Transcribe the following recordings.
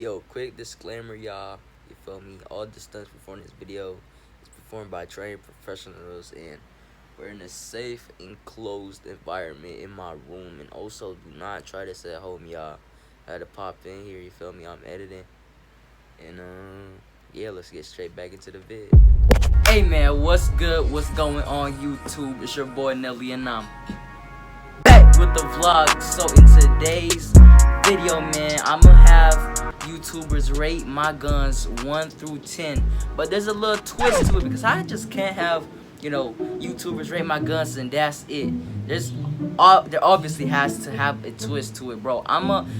Yo, quick disclaimer, y'all. You feel me? All the stunts performed in this video is performed by trained professionals, and we're in a safe, enclosed environment in my room. And also, do not try this at home, y'all. I had to pop in here. You feel me? I'm editing, and yeah, let's get straight back into the vid. Hey man, what's good? What's going on YouTube? It's your boy Nelly and I'm back with the vlog. So in today's video, man, I'ma have YouTubers rate my guns 1 through 10. But there's a little twist to it because I just can't have, YouTubers rate my guns and that's it. There obviously has to have a twist to it, bro.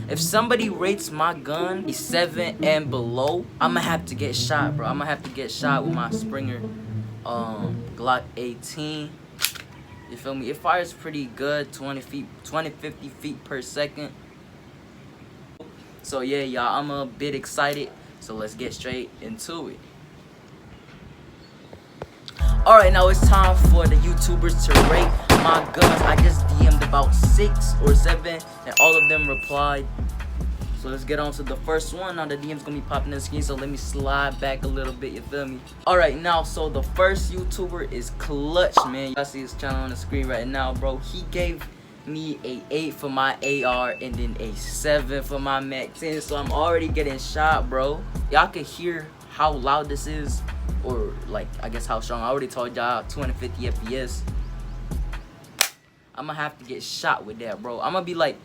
If somebody rates my gun a 7 and below, I'ma have to get shot, bro. I'ma have to get shot with my Springer Glock 18. You feel me? It fires pretty good, 20 50 feet per second. So yeah, y'all, I'm a bit excited. So let's get straight into it. Alright, now it's time for the YouTubers to rate my guns. I just DM'd about 6 or 7 and all of them replied. So let's get on to the first one. Now the DM's gonna be popping in the screen, so let me slide back a little bit, you feel me? Alright, now so the first YouTuber is Clutch, man. Y'all see his channel on the screen right now, bro. He gave me a 8 for my AR and then a 7 for my MAC-10, so I'm already getting shot, bro. Y'all can hear how loud this is, or like I guess how strong. I already told y'all 250 FPS. I'm gonna have to get shot with that, bro. I'm gonna be like,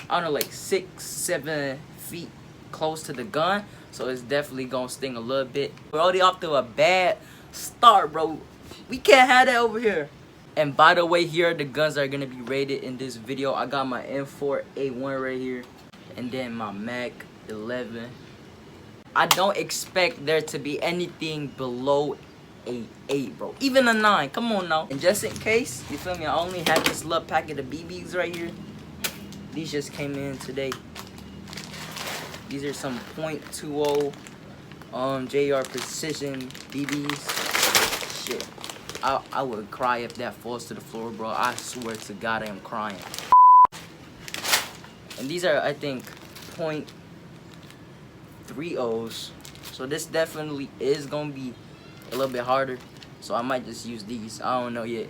I don't know, like 6-7 feet close to the gun, so it's definitely gonna sting a little bit. We're already off to a bad start, bro. We can't have that over here. And by the way, here are the guns that are gonna be rated in this video. I got my M4A1 right here, and then my MAC 11. I don't expect there to be anything below a 8, bro. Even a 9. Come on now. And just in case, you feel me? I only have this little packet of BBs right here. These just came in today. These are some .20 JR Precision BBs. Shit, I would cry if that falls to the floor, bro. I swear to God, I am crying. And these are, I think, .30s. So this definitely is gonna be a little bit harder. So I might just use these. I don't know yet.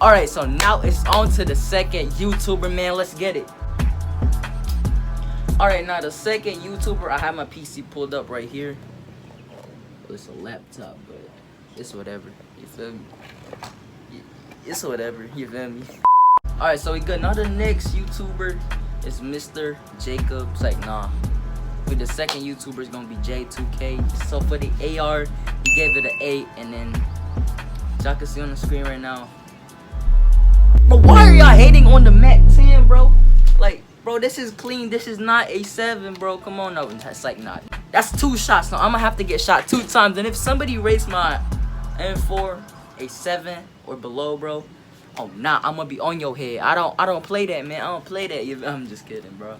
Alright, so now it's on to the second YouTuber, man. Let's get it. Alright, now the second YouTuber, I have my PC pulled up right here. Well, it's a laptop, but it's whatever. You feel me? It's whatever. You feel me? Alright, so we good. Now the next YouTuber is Mr. Jacobs. Like, nah. For the second YouTuber is gonna be J2K. So for the AR, he gave it an 8, and then y'all can see on the screen right now. But why are y'all hating on the MAC-10, bro? Like, bro, this is clean. This is not a 7, bro. Come on, no. That's like not. That's 2 shots. Now I'm gonna have to get shot 2 times. And if somebody rates my M4 a 7 or below, bro, oh nah, I'm gonna be on your head. I don't play that, man. I don't play that. I'm just kidding, bro.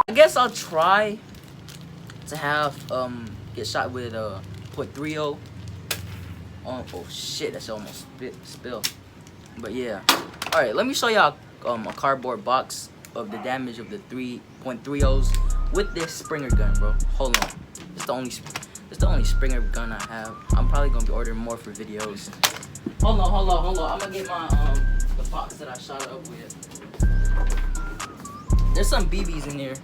I guess I'll try to have get shot with .30. Oh shit, that's almost spill. But yeah. Alright, let me show y'all a cardboard box of the damage of the 3.30s with this Springer gun, bro. Hold on. It's the only Springer gun I have. I'm probably gonna be ordering more for videos. Hold on. I'm gonna get my the box that I shot it up with. There's some BBs in here.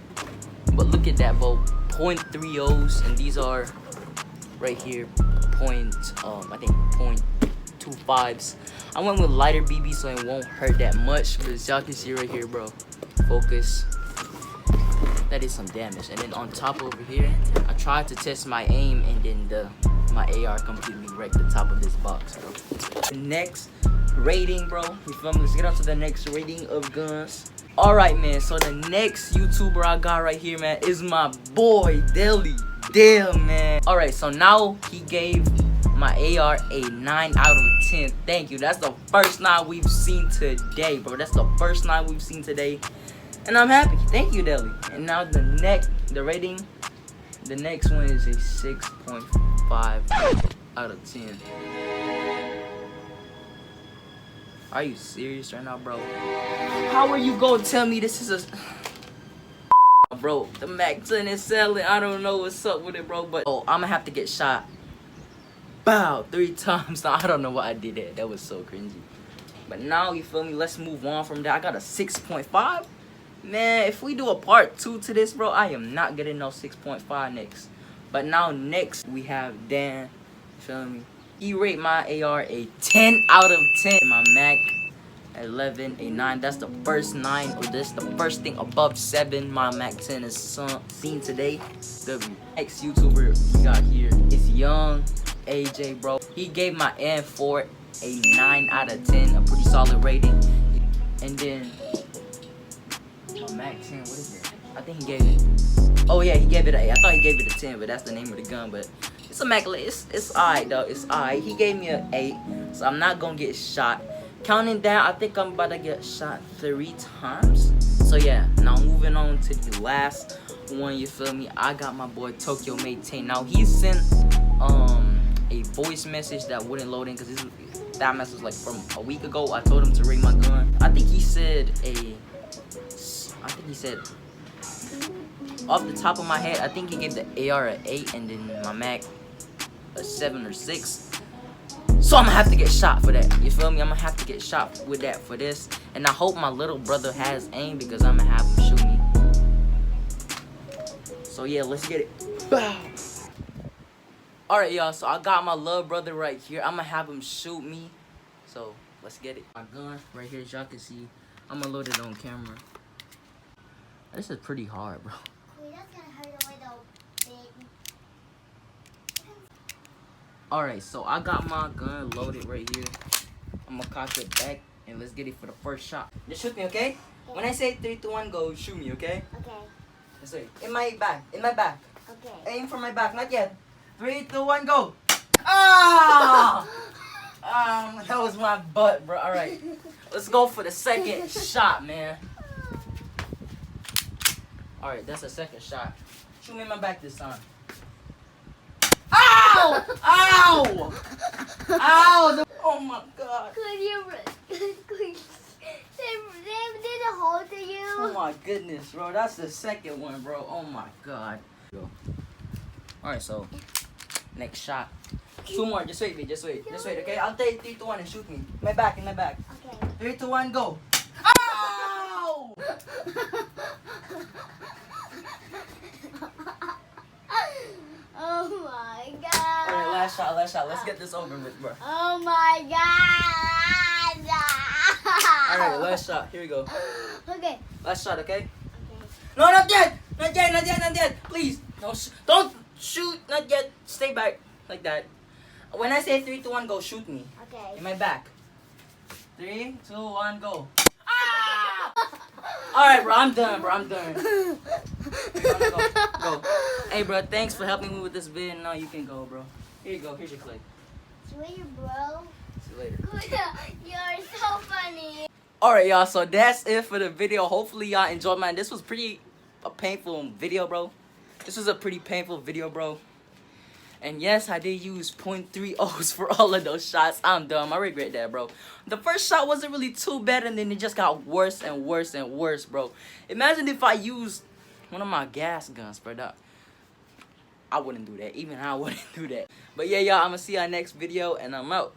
But look at that, bro. .30s, and these are right here. I think .25s. I went with lighter BB so it won't hurt that much, but as y'all can see right here, bro, focus, that is some damage. And then on top over here, I tried to test my aim, and then my AR completely wrecked the top of this box, bro. The next rating, bro, you feel me? Let's get on to the next rating of guns. Alright, man, so the next YouTuber I got right here, man, is my boy Deli. Damn, man. Alright, so now he gave my AR a 9 out of 10. Thank you. That's the first 9 we've seen today, bro. That's the first 9 we've seen today. And I'm happy. Thank you, Deli. And now the next one is a 6.5 out of 10. Are you serious right now, bro? How are you gonna tell me this is a... Bro, the Mac 10 is selling. I don't know what's up with it, bro, but I'm gonna have to get shot. Bow 3 times. Now, I don't know why I did that. That was so cringy. But now, you feel me? Let's move on from that. I got a 6.5. Man, if we do a part 2 to this, bro, I am not getting no 6.5 next. But now, next, we have Dan. You feel me? He rate my AR a 10 out of 10. My Mac 11, a 9. That's the first 9, or this the first thing above 7 my Mac 10 is seen today. The next YouTuber we got here is Young AJ, bro. He gave my M4 a 9 out of 10, a pretty solid rating. And then my Mac 10, what is it? I think he gave it. Oh yeah, he gave it a. I thought he gave it a 10, but that's the name of the gun. But it's a Mac. It's alright though. It's alright. He gave me an 8, so I'm not gonna get shot. Counting down, I think I'm about to get shot 3 times. So yeah, now moving on to the last one. You feel me? I got my boy Tokyo Mate 10. Now he sent a voice message that wouldn't load in because that message was like from a week ago. I told him to rate my gun. I think he said off the top of my head, I think he gave the AR an 8 and then my Mac a 7 or 6. So I'm gonna have to get shot for that. You feel me? I'm gonna have to get shot with that for this. And I hope my little brother has aim because I'm gonna have him shoot me. So yeah, let's get it. Bow. Alright, y'all. So I got my little brother right here. I'm gonna have him shoot me. So let's get it. My gun right here, as y'all can see. I'm gonna load it on camera. This is pretty hard, bro. Alright, so I got my gun loaded right here. I'm gonna cock it back and let's get it for the first shot. Just shoot me, okay? When I say 3, 2, 1, go, shoot me, okay? Okay. Let's see. In my back. Okay. Aim for my back, not yet. 3, 2, 1, go. Ah! That was my butt, bro. Alright. Let's go for the second shot, man. Alright, that's the second shot. Shoot me in my back this time. Ow! Ow! Ow! Oh my god. Did a hole to you? Oh my goodness, bro. That's the second one, bro. Oh my god. Alright, so next shot. 2 more. Just wait, okay? I'll take 3, 2, 1 and shoot me. In my back. Okay. 3, 2, 1, go. Ow! Oh my god. Alright, last shot. Let's get this over with, bro. Oh my god. Alright, last shot. Here we go. Okay. Last shot, okay? No, not yet. Not yet. Please. Don't shoot. Not yet. Stay back. Like that. When I say 3, 2, 1, go, shoot me. Okay. In my back. 3, 2, 1, go. Ah! Alright, bro. I'm done. Go. Hey, bro. Thanks for helping me with this vid. No, you can go, bro. Here you go. Here's your clip. Sweetie, bro. See you later. You're so funny. Alright, y'all. So that's it for the video. Hopefully, y'all enjoyed mine. This was a painful video, bro. This was a pretty painful video, bro. And yes, I did use .30s for all of those shots. I'm dumb. I regret that, bro. The first shot wasn't really too bad, and then it just got worse and worse and worse, bro. Imagine if I used one of my gas guns, bro. I wouldn't do that. Even I wouldn't do that. But yeah, y'all, I'm gonna see y'all next video, and I'm out.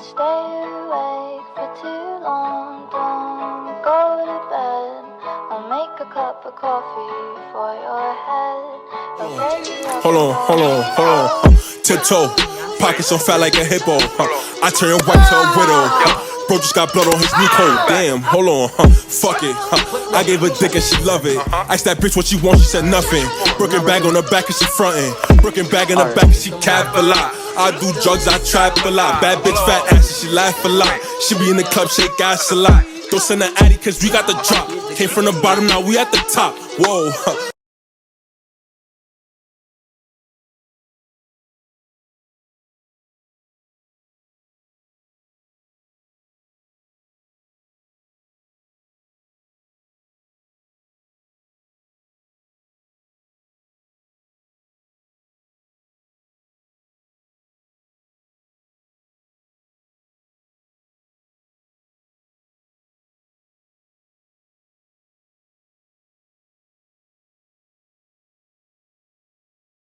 Stay awake for too long, don't go to bed. I'll make a cup of coffee for your head. Hold on. Tiptoe, pockets so fat like a hippo. I turn your wife to a widow. Bro just got blood on his knee coat. Damn, hold on, fuck it. I gave her dick and she love it. Asked that bitch what she want, she said nothing. Brooklyn bag on her back and she frontin'. Brooklyn bag in her back and she cap a lot. I do drugs, I trap a lot. Bad bitch, fat ass, and she laugh a lot. She be in the club, shake ass a lot. Don't send her addy cause we got the drop. Came from the bottom, now we at the top. Whoa,